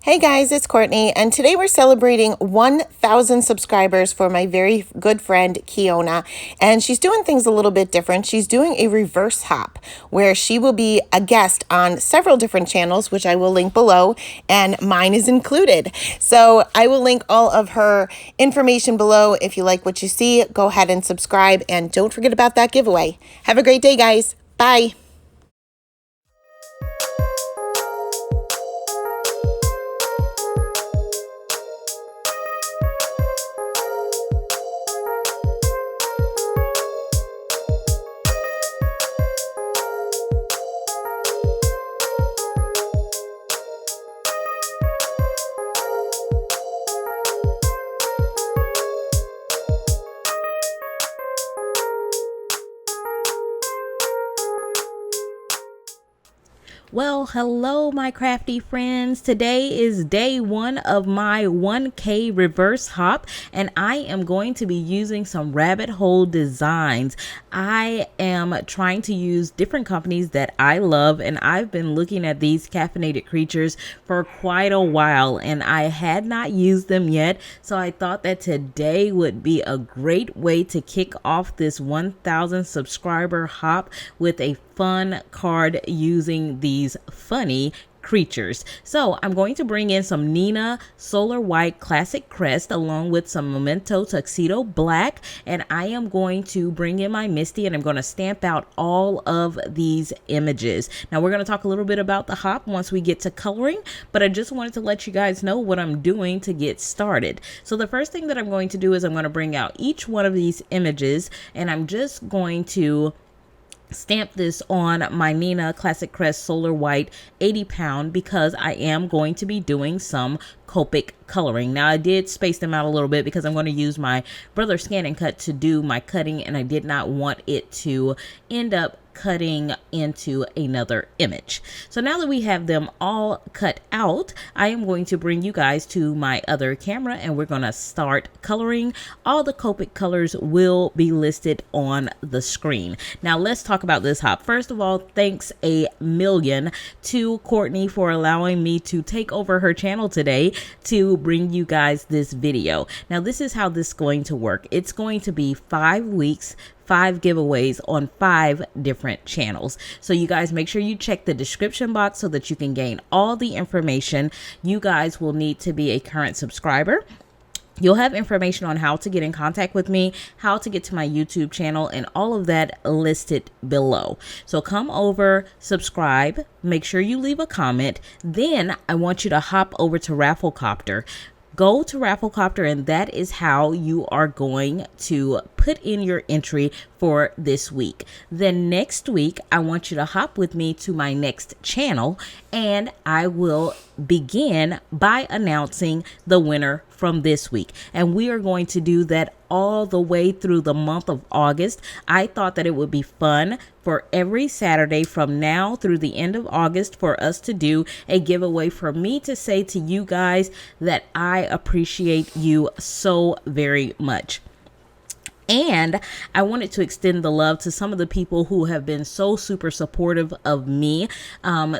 Hey guys, it's Courtney, and today we're celebrating 1,000 subscribers for my very good friend Keionna, and she's doing things a little bit different. She's doing a reverse hop where she will be a guest on several different channels, which I will link below, and mine is included. So I will link all of her information below. If you like what you see, go ahead and subscribe, and don't forget about that giveaway. Have a great day, guys. Bye. Well, hello, my crafty friends. Today is day one of my 1K reverse hop, and I am going to be using some rabbit hole designs. I am trying to use different companies that I love, and I've been looking at these caffeinated creatures for quite a while, and I had not used them yet. So I thought that today would be a great way to kick off this 1,000 subscriber hop with a fun card using these funny creatures. So I'm going to bring in some Nina Solar White Classic Crest along with some Memento Tuxedo Black, and I am going to bring in my Misty, and I'm going to stamp out all of these images. Now we're going to talk a little bit about the hop once we get to coloring, but I just wanted to let you guys know what I'm doing to get started. So the first thing that I'm going to do is I'm going to bring out each one of these images, and I'm just going to stamp this on my Nina Classic Crest Solar White 80 pound because I am going to be doing some Copic coloring. Now I did space them out a little bit because I'm going to use my Brother Scan and Cut to do my cutting, and I did not want it to end up cutting into another image. So now that we have them all cut out, I am going to bring you guys to my other camera, and we're going to start coloring. All the Copic colors will be listed on the screen. Now let's talk about this hop. First of all, thanks a million to Courtney for allowing me to take over her channel today to bring you guys this video. Now this is how this is going to work. It's going to be 5 weeks, 5 giveaways on 5 different channels. So you guys make sure you check the description box so that you can gain all the information. You guys will need to be a current subscriber. You'll have information on how to get in contact with me, how to get to my YouTube channel, and all of that listed below. So come over, subscribe, make sure you leave a comment. Then I want you to hop over to Rafflecopter. Go to Rafflecopter, and that is how you are going to put in your entry for this week. Then next week, I want you to hop with me to my next channel, and I will begin by announcing the winner from this week. And we are going to do that all the way through the month of August. I thought that it would be fun for every Saturday from now through the end of August for us to do a giveaway, for me to say to you guys that I appreciate you so very much. And I wanted to extend the love to some of the people who have been so super supportive of me.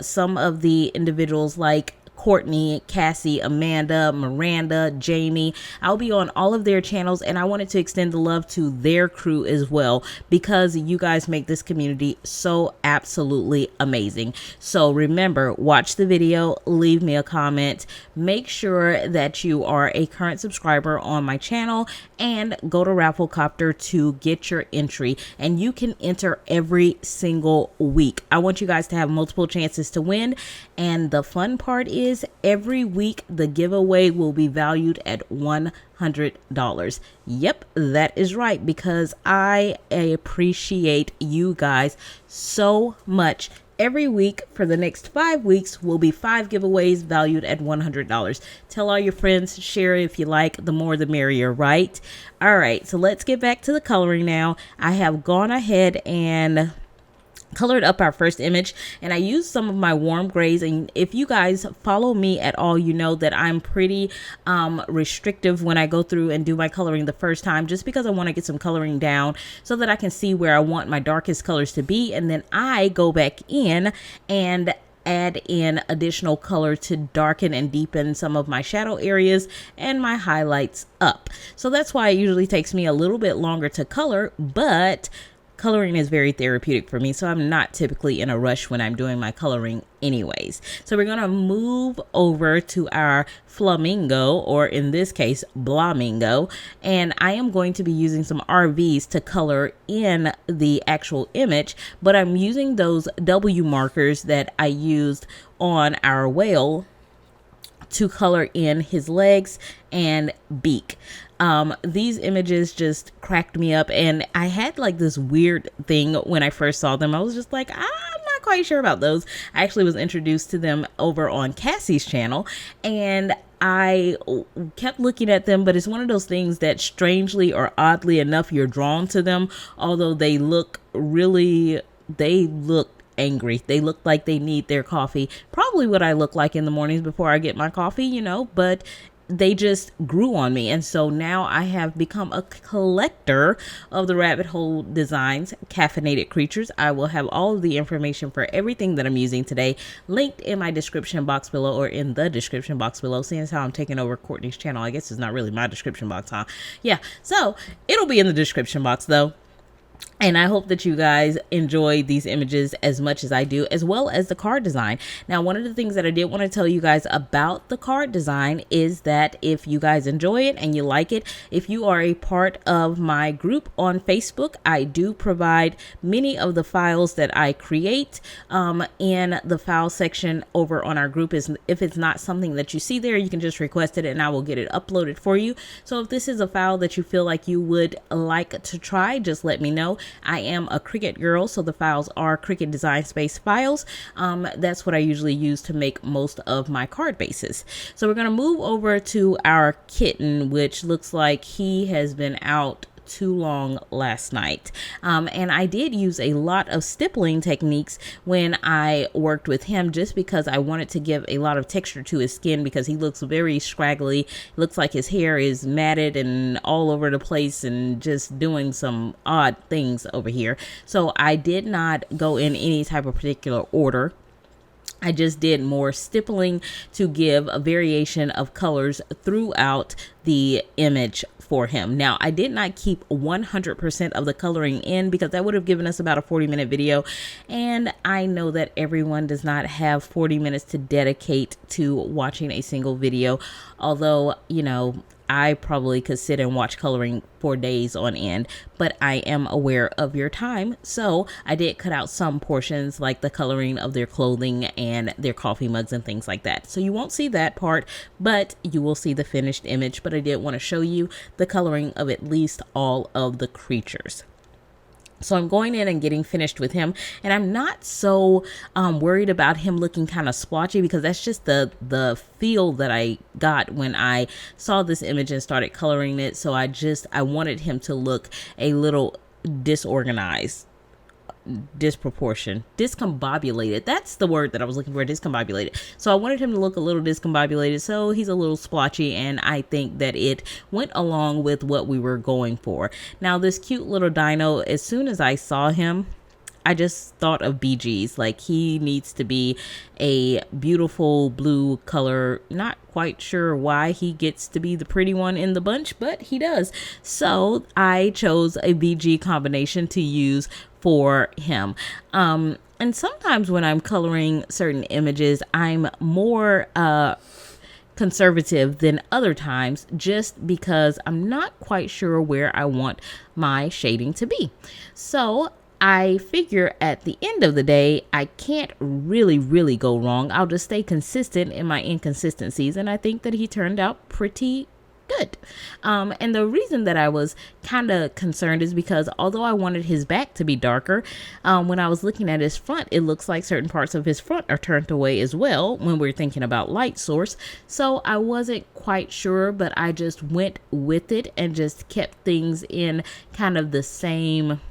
Some of the individuals like Courtney, Cassie, Amanda, Miranda, Jamie. I'll be on all of their channels, and I wanted to extend the love to their crew as well because you guys make this community so absolutely amazing. So remember, watch the video, leave me a comment, make sure that you are a current subscriber on my channel, and go to Rafflecopter to get your entry. And you can enter every single week. I want you guys to have multiple chances to win, and the fun part is every week the giveaway will be valued at $100. Yep, that is right, because I appreciate you guys so much. Every week for the next 5 weeks will be 5 giveaways valued at $100. Tell all your friends, share it if you like, the more the merrier, right? All right, so let's get back to the coloring now. I have gone ahead and colored up our first image, and I used some of my warm grays. And if you guys follow me at all, you know that I'm pretty restrictive when I go through and do my coloring the first time, just because I want to get some coloring down so that I can see where I want my darkest colors to be, and then I go back in and add in additional color to darken and deepen some of my shadow areas and my highlights up. So that's why it usually takes me a little bit longer to color, but coloring is very therapeutic for me, so I'm not typically in a rush when I'm doing my coloring anyways. So we're gonna move over to our flamingo, or in this case blamingo, and I am going to be using some RVs to color in the actual image, but I'm using those W markers that I used on our whale to color in his legs and beak. These images just cracked me up, and I had like this weird thing when I first saw them. I was just like, I'm not quite sure about those. I actually was introduced to them over on Cassie's channel, and I kept looking at them, but it's one of those things that strangely or oddly enough, you're drawn to them, although they look angry. They look like they need their coffee. Probably what I look like in the mornings before I get my coffee, but they just grew on me. And so now I have become a collector of the rabbit hole designs, caffeinated creatures. I will have all of the information for everything that I'm using today linked in my description box below, or in the description box below. Seeing as how I'm taking over Courtney's channel, I guess it's not really my description box, huh? Yeah, so it'll be in the description box though. And I hope that you guys enjoy these images as much as I do, as well as the card design. Now, one of the things that I did want to tell you guys about the card design is that if you guys enjoy it and you like it, if you are a part of my group on Facebook, I do provide many of the files that I create in the file section over on our group. If it's not something that you see there, you can just request it and I will get it uploaded for you. So if this is a file that you feel like you would like to try, just let me know. I am a Cricut girl, so the files are Cricut Design Space files. That's what I usually use to make most of my card bases. So we're going to move over to our kitten, which looks like he has been out too long last night. And I did use a lot of stippling techniques when I worked with him, just because I wanted to give a lot of texture to his skin, because he looks very scraggly. It looks like his hair is matted and all over the place and just doing some odd things over here. So I did not go in any type of particular order. I just did more stippling to give a variation of colors throughout the image for him. Now, I did not keep 100% of the coloring in, because that would have given us about a 40-minute video. And I know that everyone does not have 40 minutes to dedicate to watching a single video. Although, I probably could sit and watch coloring for days on end, but I am aware of your time. So I did cut out some portions, like the coloring of their clothing and their coffee mugs and things like that. So you won't see that part, but you will see the finished image. But I did want to show you the coloring of at least all of the creatures. So I'm going in and getting finished with him, and I'm not so worried about him looking kind of splotchy, because that's just the feel that I got when I saw this image and started coloring it. So I wanted him to look a little disorganized, discombobulated. That's the word that I was looking for, discombobulated. So I wanted him to look a little discombobulated, so he's a little splotchy, and I think that it went along with what we were going for. Now, this cute little dino, as soon as I saw him, I just thought of BG's. Like, he needs to be a beautiful blue color. Not quite sure why he gets to be the pretty one in the bunch, but he does. So I chose a BG combination to use for him. And sometimes when I'm coloring certain images, I'm more conservative than other times, just because I'm not quite sure where I want my shading to be. So I figure at the end of the day, I can't really go wrong. I'll just stay consistent in my inconsistencies, and I think that he turned out pretty good. And the reason that I was kind of concerned is because although I wanted his back to be darker, when I was looking at his front, it looks like certain parts of his front are turned away as well when we're thinking about light source. So I wasn't quite sure, but I just went with it and just kept things in kind of the same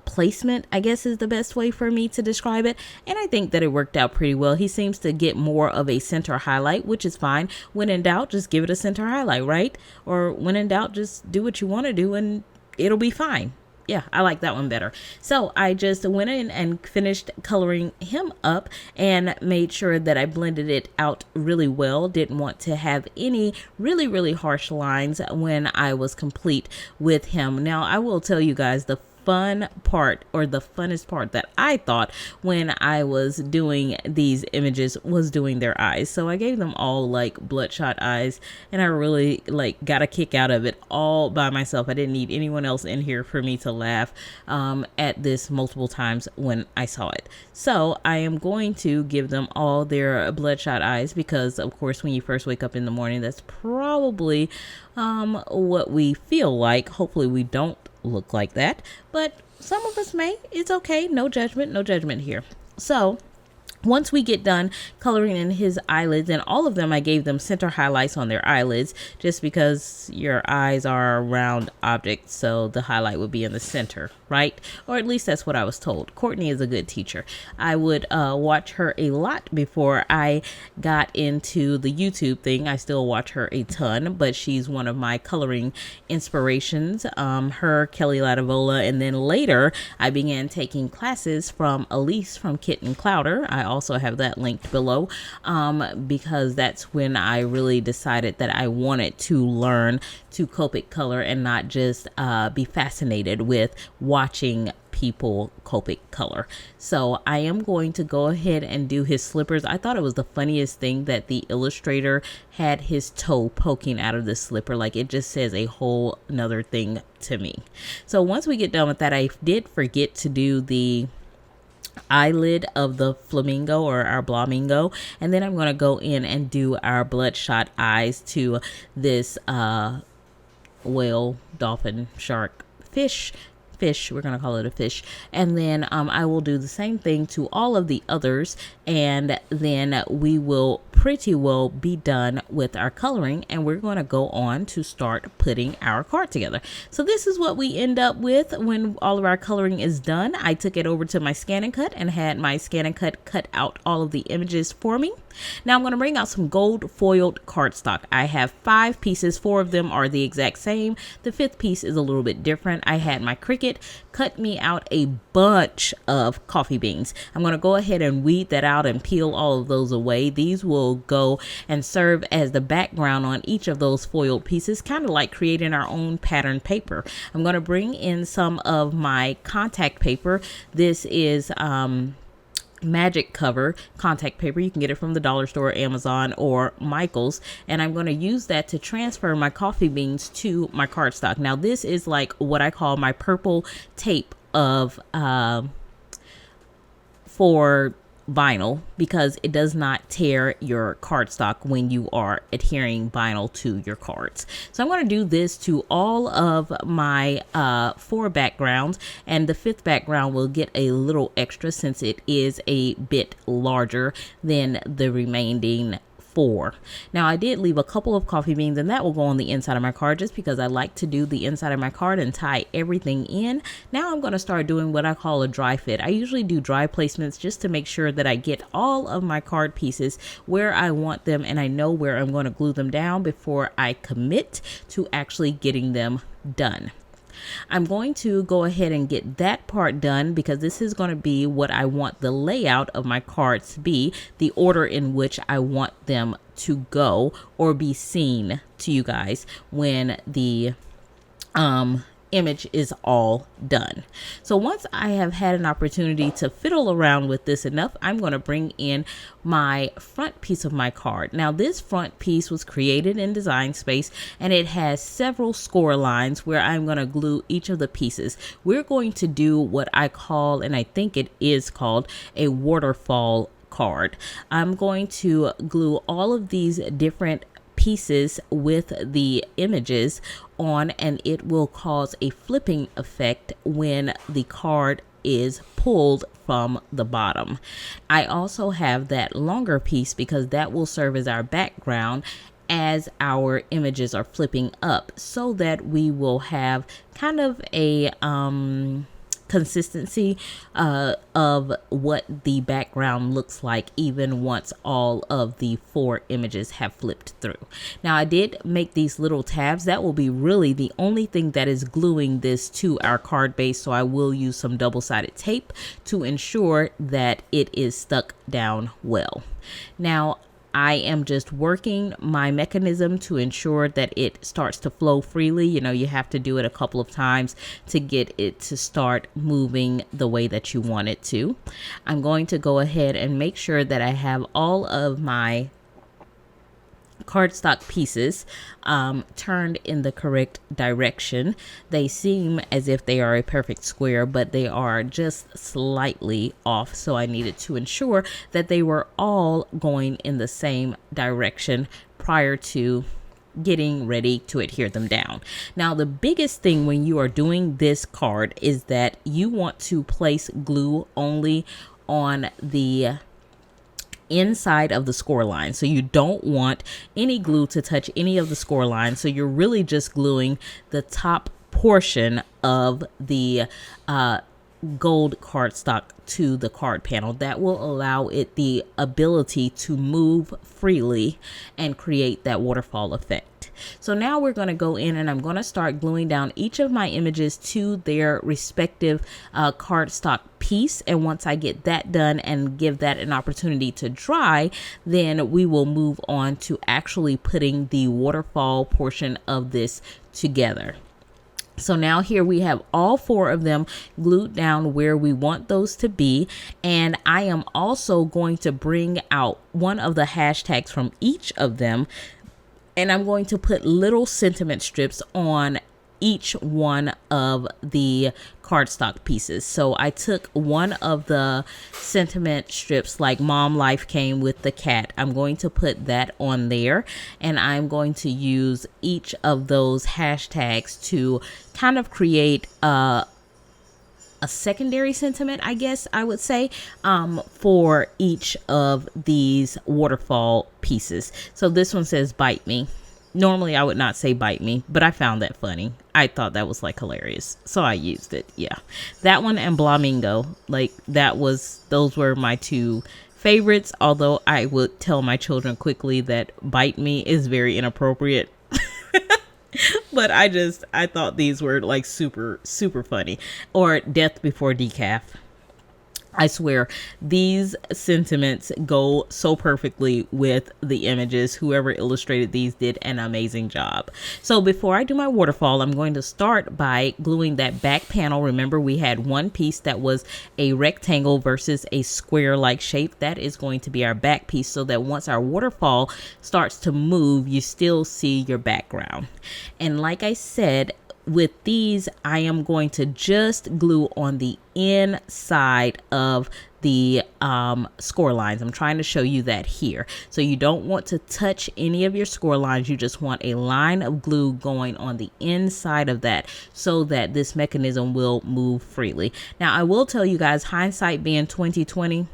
placement, I guess is the best way for me to describe it. And I think that it worked out pretty well. He seems to get more of a center highlight, which is fine. When in doubt, just give it a center highlight, right? Or when in doubt, just do what you want to do and it'll be fine. yeah, I like that one better. So I just went in and finished coloring him up and made sure that I blended it out really well. Didn't want to have any really harsh lines when I was complete with him. Now, I will tell you guys the fun part, or the funnest part that I thought when I was doing these images, was doing their eyes. So I gave them all like bloodshot eyes, and I really like got a kick out of it all by myself. I didn't need anyone else in here for me to laugh at this multiple times when I saw it. So I am going to give them all their bloodshot eyes, because of course when you first wake up in the morning, that's probably what we feel like. Hopefully we don't look like that, but some of us may. It's okay. No judgment here. So once we get done coloring in his eyelids, and all of them, I gave them center highlights on their eyelids, just because your eyes are a round object, so the highlight would be in the center, right? Or at least that's what I was told. Courtney is a good teacher. I would watch her a lot before I got into the YouTube thing. I still watch her a ton, but she's one of my coloring inspirations. Her, Kelly Lativola, and then later I began taking classes from Alyce from Kit and Clowder. I also have that linked below, because that's when I really decided that I wanted to learn to Copic color and not just be fascinated with watching people Copic color. So I am going to go ahead and do his slippers. I thought it was the funniest thing that the illustrator had his toe poking out of the slipper. Like, it just says a whole nother thing to me. So once we get done with that, I did forget to do the eyelid of the flamingo, or our blamingo, and then I'm going to go in and do our bloodshot eyes to this whale, dolphin, shark, fish, we're going to call it a fish. And then I will do the same thing to all of the others, and then we will pretty well be done with our coloring, and we're going to go on to start putting our card together. So this is what we end up with when all of our coloring is done. I took it over to my Scan and Cut and had my Scan and cut out all of the images for me. Now I'm going to bring out some gold foiled cardstock. I have 5 pieces. 4 of them are the exact same. The 5th piece is a little bit different. I had my Cricut cut me out a bunch of coffee beans. I'm going to go ahead and weed that out and peel all of those away. These will go and serve as the background on each of those foiled pieces, kind of like creating our own pattern paper. I'm going to bring in some of my contact paper. This is magic cover contact paper. You can get it from the dollar store, Amazon, or Michael's, and I'm going to use that to transfer my coffee beans to my cardstock. Now this is like what I call my purple tape of for vinyl, because it does not tear your cardstock when you are adhering vinyl to your cards. So I'm going to do this to all of my 4 backgrounds, and the 5th background will get a little extra since it is a bit larger than the remaining 4. Now I did leave a couple of coffee beans, and that will go on the inside of my card, just because I like to do the inside of my card and tie everything in. Now I'm going to start doing what I call a dry fit. I usually do dry placements just to make sure that I get all of my card pieces where I want them, and I know where I'm going to glue them down before I commit to actually getting them done. I'm going to go ahead and get that part done, because this is going to be what I want the layout of my cards to be, the order in which I want them to go or be seen to you guys when the image is all done. So once I have had an opportunity to fiddle around with this enough, I'm going to bring in my front piece of my card. Now this front piece was created in Design Space, and it has several score lines where I'm going to glue each of the pieces. We're going to do what I call, and I think it is called, a waterfall card. I'm going to glue all of these different pieces with the images on, and it will cause a flipping effect when the card is pulled from the bottom. I also have that longer piece, because that will serve as our background as our images are flipping up, so that we will have kind of a consistency of what the background looks like even once all of the 4 images have flipped through. Now I did make these little tabs that will be really the only thing that is gluing this to our card base, so I will use some double-sided tape to ensure that it is stuck down well. Now I am just working my mechanism to ensure that it starts to flow freely. You know, you have to do it a couple of times to get it to start moving the way that you want it to. I'm going to go ahead and make sure that I have all of my cardstock pieces turned in the correct direction. They seem as if they are a perfect square, but they are just slightly off, so I needed to ensure that they were all going in the same direction prior to getting ready to adhere them down. Now the biggest thing when you are doing this card is that you want to place glue only on the inside of the score line. So you don't want any glue to touch any of the score lines. So you're really just gluing the top portion of the gold cardstock to the card panel. That will allow it the ability to move freely and create that waterfall effect. So now we're going to go in and I'm going to start gluing down each of my images to their respective cardstock piece. And once I get that done and give that an opportunity to dry, then we will move on to actually putting the waterfall portion of this together. So now here we have all 4 of them glued down where we want those to be. And I am also going to bring out one of the hashtags from each of them. And I'm going to put little sentiment strips on each one of the cardstock pieces. So I took one of the sentiment strips, like Mom Life Came with the Cat. I'm going to put that on there, and I'm going to use each of those hashtags to kind of create a secondary sentiment, I guess I would say, for each of these waterfall pieces. So this one says bite me. Normally I would not say bite me, but I found that funny. I thought that was like hilarious, so I used it. Yeah, that one and Blamingo, like those were my 2 favorites, although I would tell my children quickly that bite me is very inappropriate. But I thought these were like super funny. Or Death Before Decaf. I swear these sentiments go so perfectly with the images. Whoever illustrated these did an amazing job. So before I do my waterfall, I'm going to start by gluing that back panel. Remember, we had one piece that was a rectangle versus a square like shape. That is going to be our back piece, so that once our waterfall starts to move, you still see your background. And like I said, with these, I am going to just glue on the inside of the score lines. I'm trying to show you that here. So you don't want to touch any of your score lines. You just want a line of glue going on the inside of that so that this mechanism will move freely. Now, I will tell you guys, hindsight being 2020,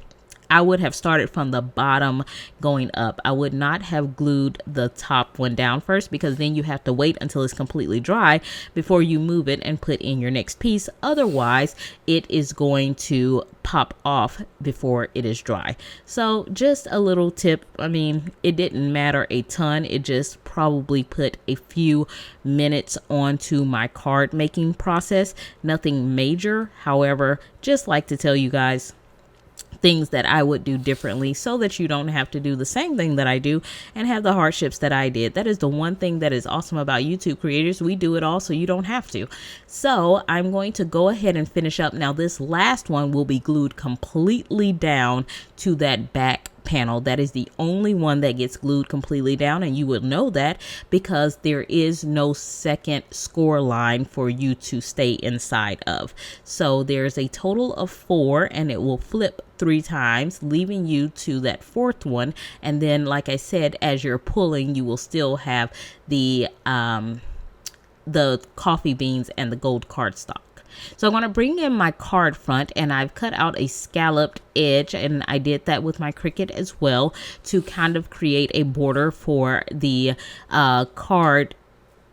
I would have started from the bottom going up. I would not have glued the top one down first, because then you have to wait until it's completely dry before you move it and put in your next piece. Otherwise, it is going to pop off before it is dry. So just a little tip. I mean, it didn't matter a ton. It just probably put a few minutes onto my card making process. Nothing major. However, just like to tell you guys things that I would do differently so that you don't have to do the same thing that I do and have the hardships that I did. That is the one thing that is awesome about YouTube creators. We do it all so you don't have to. So I'm going to go ahead and finish up. Now this last one will be glued completely down to that back panel. That is the only one that gets glued completely down, and you will know that because there is no second score line for you to stay inside of. So there's a total of 4, and it will flip 3 times, leaving you to that 4th one. And then, like I said, as you're pulling, you will still have the coffee beans and the gold cardstock. So I'm going to bring in my card front, and I've cut out a scalloped edge, and I did that with my Cricut as well to kind of create a border for the card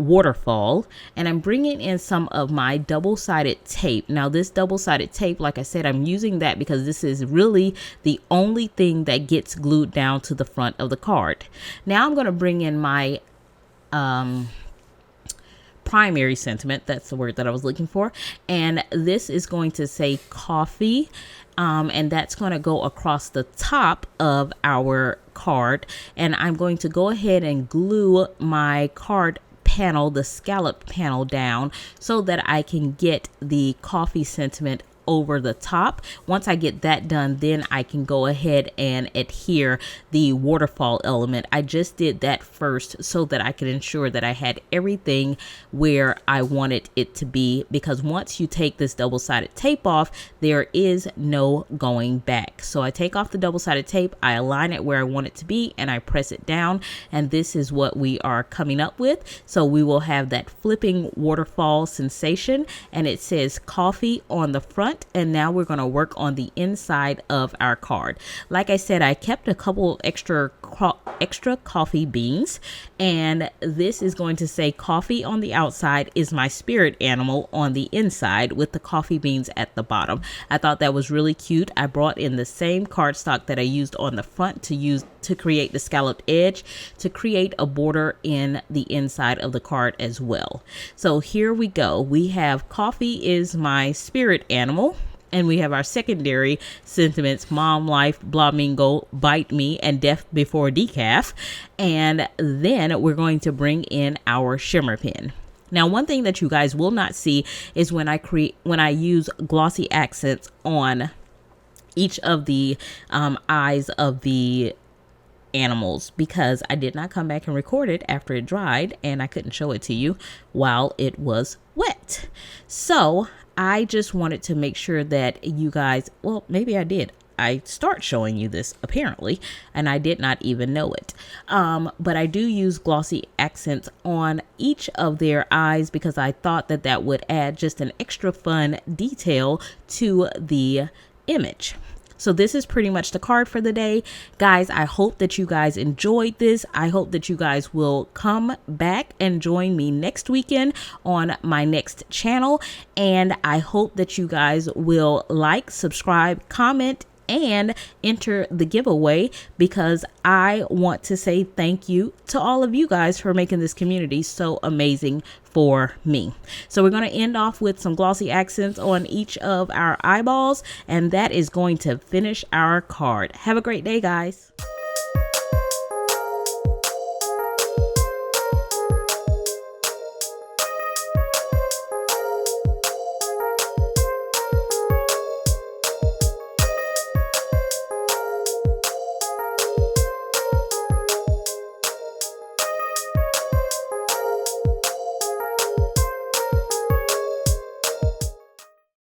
waterfall, and I'm bringing in some of my double-sided tape. Now this double-sided tape, like I said, I'm using that because this is really the only thing that gets glued down to the front of the card. Now I'm going to bring in my primary sentiment, that's the word that I was looking for, and this is going to say coffee, and that's going to go across the top of our card, and I'm going to go ahead and glue my card panel, the scallop panel, down so that I can get the coffee sentiment over the top. Once I get that done, then I can go ahead and adhere the waterfall element. I just did that first so that I could ensure that I had everything where I wanted it to be, because once you take this double-sided tape off, there is no going back. So I take off the double-sided tape, I align it where I want it to be, and I press it down, and this is what we are coming up with. So we will have that flipping waterfall sensation, and it says coffee on the front. And now we're going to work on the inside of our card. Like I said, I kept a couple extra coffee beans, and this is going to say coffee on the outside is my spirit animal on the inside, with the coffee beans at the bottom. I thought that was really cute. I brought in the same cardstock that I used on the front to create the scalloped edge, to create a border in the inside of the card as well. So here we go. We have coffee is my spirit animal, and we have our secondary sentiments: mom, life, Blamingo, bite me, and death before decaf. And then we're going to bring in our shimmer pen. Now, one thing that you guys will not see is when I use glossy accents on each of the eyes of the animals, because I did not come back and record it after it dried, and I couldn't show it to you while it was wet. So I just wanted to make sure that you guys, well, maybe I did. I start showing you this apparently, and I did not even know it. But I do use glossy accents on each of their eyes because I thought that that would add just an extra fun detail to the image. So this is pretty much the card for the day. Guys, I hope that you guys enjoyed this. I hope that you guys will come back and join me next weekend on my next channel. And I hope that you guys will like, subscribe, comment, and enter the giveaway, because I want to say thank you to all of you guys for making this community so amazing for me. So we're going to end off with some glossy accents on each of our eyeballs, and that is going to finish our card. Have a great day, guys.